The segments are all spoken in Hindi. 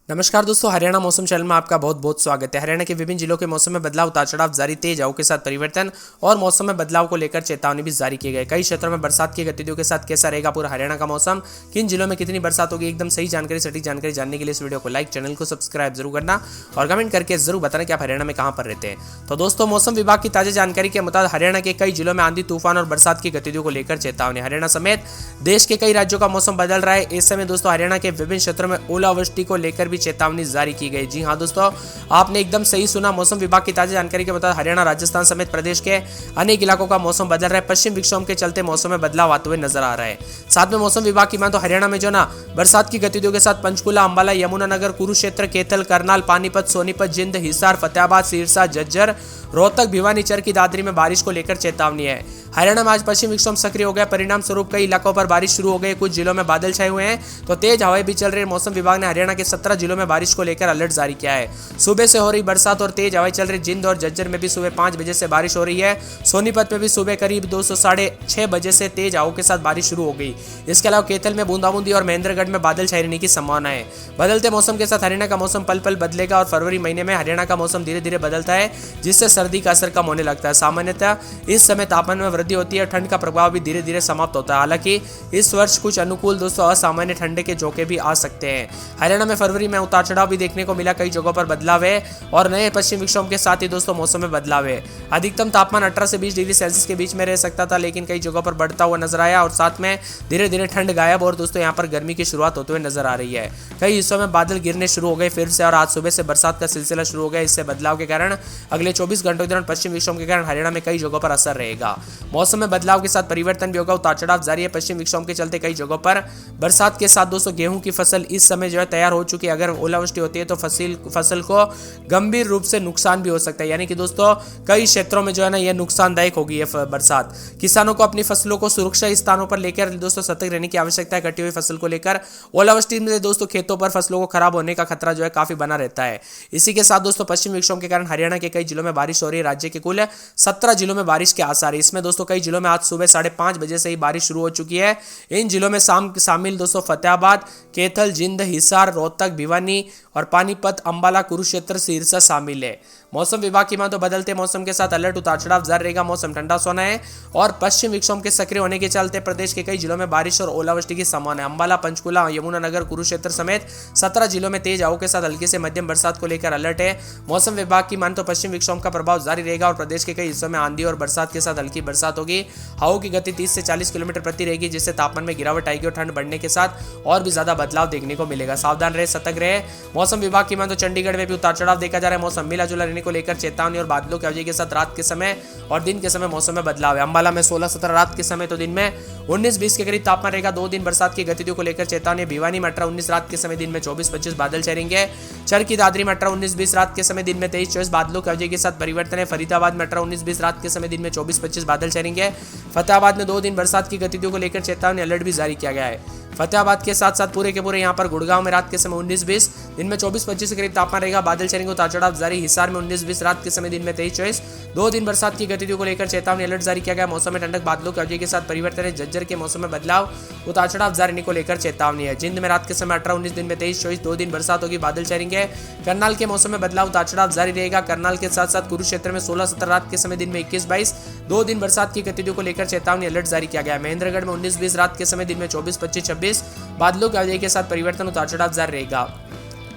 नमस्कार दोस्तों, हरियाणा मौसम चैनल में आपका बहुत बहुत स्वागत है। हरियाणा के विभिन्न जिलों के मौसम में बदलाव, उतार चढ़ाव जारी, तेज हवाओं के साथ परिवर्तन और मौसम में बदलाव को लेकर चेतावनी भी जारी की गई। कई क्षेत्रों में बरसात की गतिविधियों के साथ कैसा रहेगा पूरा हरियाणा का मौसम, किन जिलों में कितनी बरसात होगी, एकदम सही जानकारी, सटीक जानकारी जानने के लिए इस वीडियो को लाइक, चैनल को सब्सक्राइब जरूर करना और कमेंट करके जरूर बताना कि आप हरियाणा में कहां पर रहते हैं। तो दोस्तों, मौसम विभाग की ताजा जानकारी के मुताबिक हरियाणा के कई जिलों में आंधी, तूफान और बरसात की गतिविधियों को लेकर चेतावनी। हरियाणा समेत देश के कई राज्यों का मौसम बदल रहा है। इस समय दोस्तों हरियाणा के विभिन्न क्षेत्रों में ओलावृष्टि को लेकर भी चेतावनी जारी की गई। जी हां दोस्तों, आपने एकदम सही सुना। मौसम विभाग की ताजा जानकारी के मुताबिक हरियाणा, राजस्थान समेत प्रदेश के अनेक इलाकों का मौसम बदल रहा है। पश्चिम विक्षोभ के चलते मौसम में बदलाव आते हुए नजर आ रहा है। साथ में मौसम विभाग की मान तो हरियाणा में जो ना बरसात की गतिविधियों के साथ पंचकुला, अंबाला, यमुनानगर, कुरुक्षेत्र, कैथल, करनाल, पानीपत, सोनीपत, जिंद, हिसार, फतेहाबाद, सिरसा, झज्जर, रोहतक, भिवानी, चरखी दादरी में बारिश को लेकर चेतावनी है। हरियाणा में आज पश्चिम विक्षोभ सक्रिय हो गया। परिणाम स्वरूप कई इलाकों पर बारिश शुरू हो गई। कुछ जिलों में बादल छाए हुए हैं तो तेज हवाएं भी चल रही है। मौसम विभाग ने हरियाणा के 17 जिलों में बारिश को लेकर अलर्ट जारी किया है। सुबह से हो रही बरसात और तेज हवाएं चल रही। जिंद और झज्जर में भी सुबह 5 बजे से बारिश हो रही है। सोनीपत में भी सुबह करीब 2:30 बजे से तेज हवाओं के साथ बारिश शुरू हो गई। इसके अलावा कैथल में बूंदाबूंदी और महेंद्रगढ़ में बादल छाए रहने की संभावना है। बदलते मौसम के साथ हरियाणा का मौसम पल पल बदलेगा और फरवरी महीने में हरियाणा का मौसम धीरे धीरे बदलता है, जिससे सर्दी का असर कम होने लगता है। सामान्यतः इस समय तापमान में वृद्धि होती है। ठंड का प्रभाव भी धीरे धीरे समाप्त होता है। हालांकि इस वर्ष कुछ अनुकूल दोस्तों असामान्य ठंड के झोंके भी आ सकते हैं। हरियाणा में फरवरी में उतार चढ़ाव भी देखने को मिला। कई जगहों पर बदलाव है और नए पश्चिम विक्षोभ के साथ ही दोस्तों मौसम में बदलाव है। अधिकतम तापमान 18 से 20 डिग्री सेल्सियस के बीच में रह सकता था, लेकिन कई जगहों पर बढ़ता हुआ नजर आया और साथ में धीरे धीरे ठंड गायब और दोस्तों यहाँ पर गर्मी की शुरुआत होते हुए नजर आ रही है। कई हिस्सों में बादल गिरने शुरू हो गए फिर से और आज सुबह से बरसात का सिलसिला शुरू हो गया। इससे बदलाव के कारण अगले 24 घंटों के दौरान पश्चिम विक्षोभ के कारण हरियाणा में कई जगहों पर असर रहेगा। मौसम में बदलाव के साथ परिवर्तन भी होगा। उतार चढ़ाव जारी है। पश्चिम विक्षोभ के चलते कई जगहों पर बरसात के साथ दोस्तों गेहूं की फसल इस समय जो है तैयार हो चुकी है। अगर ओलावृष्टि होती है तो फसल को गंभीर रूप से नुकसान भी हो सकता है। यानी कि दोस्तों कई क्षेत्रों में जो है ना यह नुकसानदायक होगी ये बरसात। किसानों को अपनी फसलों को सुरक्षित स्थानों पर लेकर दोस्तों सतर्क रहने की आवश्यकता है। कटी हुई फसल को लेकर ओलावृष्टि में दोस्तों खेतों पर फसलों को खराब होने का खतरा जो है काफी बना रहता है। इसी के साथ दोस्तों पश्चिम विक्षोभ के कारण हरियाणा के कई जिलों में बारिश हो रही है। राज्य के कुल 17 जिलों में बारिश के आसार है। इसमें दोस्तों कई जिलों में आज सुबह 5:30 बजे से ही बारिश शुरू हो चुकी है। इन जिलों में शामिल दोस्तों फतेहाबाद, कैथल, जिंद, हिसार, रोहतक, भिवानी और पानीपत, अंबाला, कुरुक्षेत्र, सिरसा शामिल है। मौसम विभाग की मान तो बदलते मौसम के साथ अलर्ट, उतार चढ़ाव जारी रहेगा। मौसम ठंडा सोना है और पश्चिम विक्षोभ के सक्रिय होने के चलते प्रदेश के कई जिलों में बारिश और ओलावृष्टि की संभावना है। अंबाला, पंचकुला, यमुनानगर, कुरुक्षेत्र समेत 17 जिलों में तेज हवाओं के साथ हल्की से मध्यम बरसात को लेकर अलर्ट है। मौसम विभाग की मान तो पश्चिम विक्षोभ का प्रभाव जारी रहेगा और प्रदेश के कई हिस्सों में आंधी और बरसात के साथ हल्की बरसात होगी। हवाओं की गति 30 से 40 किलोमीटर प्रति रहेगी, जिससे तापमान में गिरावट आएगी और ठंड बढ़ने के साथ और भी ज्यादा बदलाव देखने को मिलेगा। सावधान रहे, सतर्क रहे। मौसम विभाग की मान तो चंडीगढ़ में भी उतार चढ़ाव देखा जा रहा है। मौसम मिला जुला रहने को लेकर चेतावनी और बादलों की अवधि के साथ रात के समय और दिन के समय मौसम में बदलाव है। अंबाला में 16-17 रात के समय तो दिन में 19-20 के करीब तापमान रहेगा। 2 दिन बरसात की गतिविधियों को लेकर चेतावनी। भिवानी में 18-19 रात के समय, दिन में 24-25 बादल छाएंगे। चरखी दादरी में 18-19-20 रात के समय, दिन में 23-24 बादलों की अवधि के साथ परिवर्तन है। फरीदाबाद में 18-19-20 रात के समय, दिन में 24-25 बादल छाएंगे। फतेहाबाद में 2 दिन बरसात की गतिविधियों को लेकर चेतावनी, अलर्ट भी जारी किया गया है। फतेहाबाद के साथ साथ पूरे के पूरे यहाँ पर गुड़गांव में रात के समय 19-20, दिन में 24-25 के करीब तापमान रहेगा। बादल छाएंगे, उतार चढ़ाव जारी। हिसार में 19-20 रात के समय, दिन में 23-24। 2 दिन बरसात की गतिविधियों को लेकर चेतावनी, अलर्ट जारी किया गया। मौसम में ठंडक, बादलों की अवधि के साथ परिवर्तन है। झज्जर के मौसम में बदलाव, उतार चढ़ाव जारी को लेकर चेतावनी है। जिंद में रात के समय 18-19, दिन में 23-24। 2 दिन बरसात होगी, बादल छाएंगे। करनाल के मौसम में बदलाव, उतार चढ़ाव जारी रहेगा। करनाल के साथ साथ कुरुक्षेत्र में 16-17 रात के समय, दिन में 21-22। 2 दिन बरसात की गतिविधियों को लेकर चेतावनी, अलर्ट जारी किया गया। महेंद्रगढ़ में 19-20 रात के समय, दिन में 24-25-26। बादलों की अवधि के साथ परिवर्तन, उतार चढ़ाव जारी रहेगा।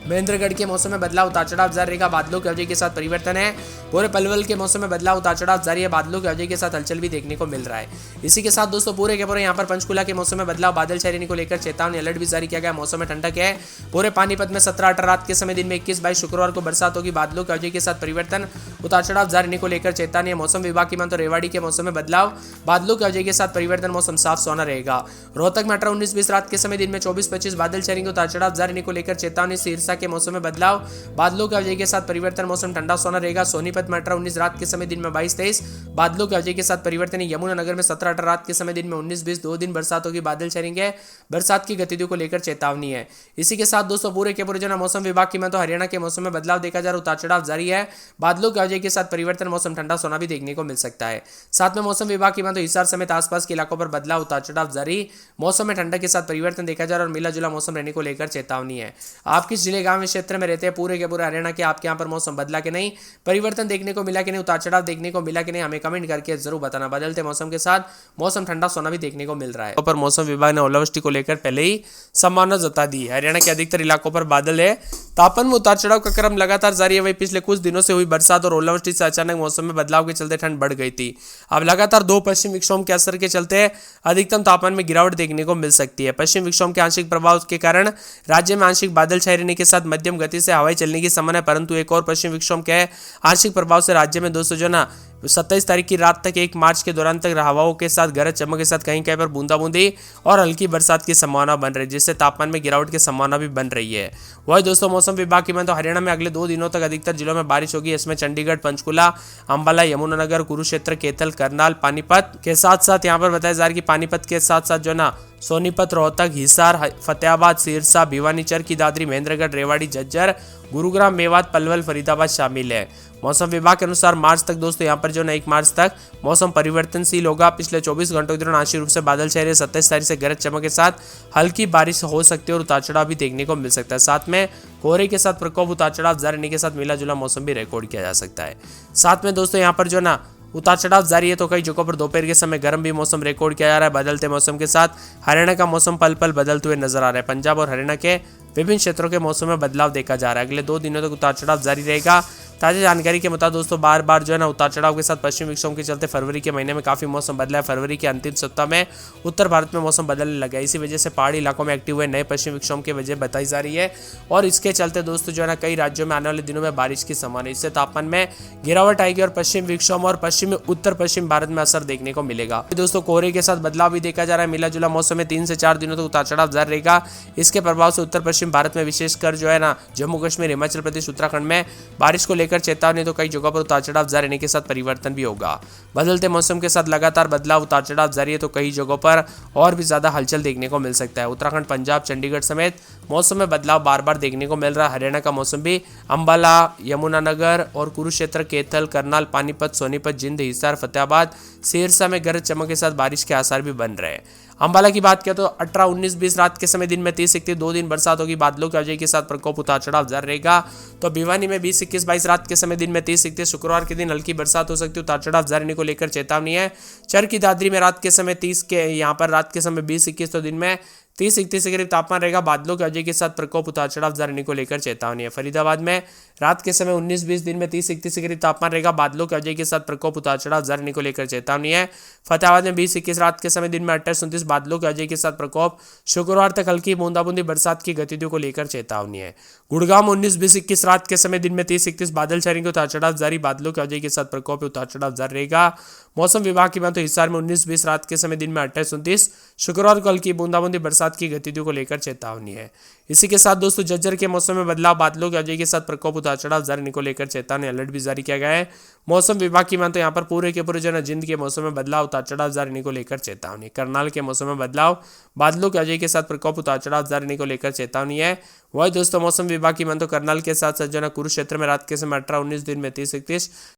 महेंद्रगढ़ के मौसम में बदलाव, उतार चढ़ाव जारी रहेगा। बादलों की अवधि के साथ परिवर्तन है। पूरे पलवल के मौसम में बदलाव, उतार चढ़ाव जारी है। बादलों की अवधि के साथ हलचल भी देखने को मिल रहा है। इसी के साथ दोस्तों पूरे के पूरे यहाँ पर पंचकुला के मौसम में बदलाव, बादल छाने को लेकर चेतावनी, अलर्ट भी जारी किया गया। मौसम में ठंडक है। पूरे पानीपत में 17-18 रात के समय, दिन में 21-22 शुक्रवार को बरसात होगी। बादलों की अवधि के साथ परिवर्तन, उतार चढ़ाव जारी को लेकर चेतावनी है। मौसम विभाग की मान तो रेवाड़ी के मौसम में बदलाव, बादलों की अवधि के साथ परिवर्तन, मौसम साफ सोना रहेगा। रोहतक में 18-19-20 रात के समय, दिन में 24-25 बादल छाएंगे। उतार चढ़ाव जारी को लेकर चेतावनी। सिरसा के मौसम में बदलाव, बादलों की अवधि के साथ परिवर्तन, मौसम ठंडा सोना रहेगा। सोनीपत में 18-19 रात के समय, दिन में 22-23 बादलों की अवधि के साथ परिवर्तन। यमुनानगर में 17-18 रात के समय, दिन में 19-20। 2 दिन बरसात होगी, बादल छाएंगे। बरसात की गतिविधियों को लेकर चेतावनी है। इसी के साथ दोस्तों पूरे के पूरे जो मौसम विभाग की मैं तो हरियाणा के मौसम में बदलाव देखा जा रहा है। उतार चढ़ाव जारी है। बादलों की अवधि के साथ परिवर्तन, मौसम ठंडा सोना भी देखने को मिल सकता है। साथ में मौसम विभाग की मैं तो हिसार समेत आसपास के इलाकों पर बदलाव, उतार चढ़ाव जारी। मौसम में ठंडक के साथ परिवर्तन देखा जा रहा है और मिला जुला मौसम रहने को लेकर चेतावनी है। आप किस जिले मालेगांव क्षेत्र में रहते हैं पूरे के पूरे हरियाणा के, आपके यहाँ पर मौसम बदला कि नहीं, परिवर्तन देखने को मिला कि नहीं, उतार चढ़ाव देखने को मिला कि नहीं, हमें कमेंट करके जरूर बताना। बदलते मौसम के साथ मौसम ठंडा सोना भी देखने को मिल रहा है। पर मौसम विभाग ने ओलावृष्टि को लेकर पहले ही संभावना जता दी है। हरियाणा के अधिकतर इलाकों पर बादल है, तापमान में उतार चढ़ाव का क्रम लगातार जारी है। वही पिछले कुछ दिनों से हुई बरसात और ओलावृष्टि से अचानक मौसम में बदलाव के चलते ठंड बढ़ गई थी। अब लगातार 2 पश्चिम विक्षोभ के असर के चलते अधिकतम तापमान में गिरावट देखने को मिल सकती है। पश्चिम विक्षोभ के आंशिक प्रभाव के कारण राज्य में आंशिक बादल छाए रहने के साथ मध्यम गति से हवाएं चलने की संभावना है, परंतु एक और पश्चिम विक्षोभ के आंशिक प्रभाव से राज्य में दोस्तों जो ना 27 तारीख की रात तक 1 मार्च के दौरान तक हवाओं के साथ गरज चमक के साथ कहीं कहीं पर बूंदाबूंदी और हल्की बरसात की संभावना बन रही है, जिससे तापमान में गिरावट की संभावना भी बन रही है। वही दोस्तों मौसम विभाग की तो हरियाणा में अगले 2 दिनों तक अधिकतर जिलों में बारिश होगी। इसमें चंडीगढ़, पंचकुला, अंबाला, यमुनानगर, कुरुक्षेत्र, कैथल, करनाल, पानीपत के साथ साथ यहाँ पर बताया जा रहा है कि पानीपत के साथ साथ जो ना सोनीपत, रोहतक, हिसार, फतेहाबाद, सिरसा, भिवानी, चरखी दादरी, महेंद्रगढ़, रेवाड़ी, झज्जर, गुरुग्राम, मेवात, पलवल, फरीदाबाद शामिल है। मौसम विभाग के अनुसार मार्च तक दोस्तों यहाँ पर जो ना 1 मार्च तक मौसम परिवर्तनशील होगा। पिछले 24 घंटों के दौरान आंशिक रूप से बादल छाए रहे। 27 तारीख से गरज चमक के साथ हल्की बारिश हो सकती है और उतार चढ़ाव भी देखने को मिल सकता है। साथ में कोहरे के साथ प्रकोप, उतार चढ़ाव जारी रहने के साथ मिला जुला मौसम भी रिकॉर्ड किया जा सकता है। साथ में दोस्तों यहाँ पर जो ना उतार चढ़ाव जारी है, तो कई जगहों पर दोपहर के समय गर्म भी मौसम रिकॉर्ड किया जा रहा है। बदलते मौसम के साथ हरियाणा का मौसम पल पल बदलते हुए नजर आ रहा है। पंजाब और हरियाणा के विभिन्न क्षेत्रों के मौसम में बदलाव देखा जा रहा है। अगले 2 दिनों तक उतार चढ़ाव जारी रहेगा। ताज़ा जानकारी के मुताबिक दोस्तों बार बार जो है ना उतार चढ़ाव के साथ पश्चिम विक्षोभ के चलते फरवरी के महीने में काफ़ी मौसम बदला है। फरवरी के अंतिम सप्ताह में उत्तर भारत में मौसम बदलने लगा है। इसी वजह से पहाड़ी इलाकों में एक्टिव हुए नए पश्चिम विक्षोभ की वजह बताई जा रही है और इसके चलते दोस्तों जो है ना कई राज्यों में आने वाले दिनों में बारिश की संभावना है। इससे तापमान में गिरावट आएगी और पश्चिम विक्षोभ और पश्चिमी उत्तर पश्चिम भारत में असर देखने को मिलेगा। दोस्तों कोहरे के साथ बदलाव भी देखा जा रहा है। मिला जुला मौसम में 3 से 4 दिनों तक उतार चढ़ाव जारी रहेगा। इसके प्रभाव से उत्तर पश्चिम भारत में विशेषकर जो है ना जम्मू कश्मीर, हिमाचल प्रदेश, उत्तराखंड में बारिश को लेकर चेतावनी, तो कई जगहों पर उतार चढ़ाव जारी रहने के साथ परिवर्तन भी होगा। बदलते मौसम के साथ लगातार बदलाव, उतार चढ़ाव जारी है, तो कई जगहों पर और भी ज्यादा हलचल देखने को मिल सकता है। उत्तराखंड, पंजाब, चंडीगढ़ समेत मौसम में बदलाव बार बार देखने को मिल रहा है। हरियाणा का मौसम भी अंबाला, यमुनानगर और कुरुक्षेत्र, कैथल, करनाल, पानीपत, सोनीपत, जिंद, हिसार, फतेहाबाद, सिरसा में गरज चमक के साथ बारिश के आसार भी बन रहे हैं। अंबाला की बात किया तो 18, 19, 20 रात के समय दिन में 30, 31, 2 दिन बरसात होगी। बादलों की वजह के साथ प्रकोप, उतार चढ़ाव जारी रहेगा। तो भिवानी में 20, 21, 22 रात के समय दिन में 30, 31, शुक्रवार के दिन हल्की बरसात हो सकती है। उतार चढ़ाव जारी रहने को लेकर चेतावनी है। चरखी दादरी में रात के समय 30 के, यहाँ पर रात के समय 20, 21, तो दिन में 30, 31 के करीब तापमान रहेगा। बादलों की वजह के साथ प्रकोप, उतार चढ़ाव जारी रहने को लेकर चेतावनी है। फरीदाबाद में रात के समय 19, 20, दिन में 30, 31 के करीब तापमान रहेगा। बादलों की वजह के साथ प्रकोप, उतार चढ़ाव जारी रहने को लेकर चेतावनी है। फतेहाबाद में 20, 21 रात के समय दिन में 28, 29 बादलों की वजह के साथ प्रकोप। शुक्रवार तक हल्की बूंदाबूंदी बरसात की गतिविधियों को लेकर चेतावनी है। गुड़गांव में 19, 20, 21 रात के समय दिन में 30, 31 बादल छाएंगे। उतार चढ़ाव जारी, बादलों की वजह के साथ प्रकोप, उतार चढ़ाव जारी रहेगा। मौसम विभाग की बात तो हिसार में 19, 20 रात के समय दिन में 28, 29 शुक्रवार को हल्की बूंदाबूंदी बरसात की गतिविधियों को लेकर चेतावनी है। इसी के साथ दोस्तों झज्जर के मौसम में बदलाव, बादलों की वजह के साथ प्रकोप, उतार चढ़ाव जारी रहने को लेकर चेतावनी, अलर्ट भी जारी किया गया है। मौसम विभाग की मान तो यहाँ पर पूरे के पूरे जो है जिंद के मौसम में बदलाव, उतार चढ़ाव जारी रहने को लेकर चेतावनी। करनाल के मौसम में बदलाव, बादलों की वजह के साथ प्रकोप, उतार चढ़ाव जारी रहने को लेकर चेतावनी है। वही दोस्तों मौसम विभाग की मान तो करनाल के साथ साथ जो है कुरुक्षेत्र में रात के समय 18, 19 दिन में 30, 31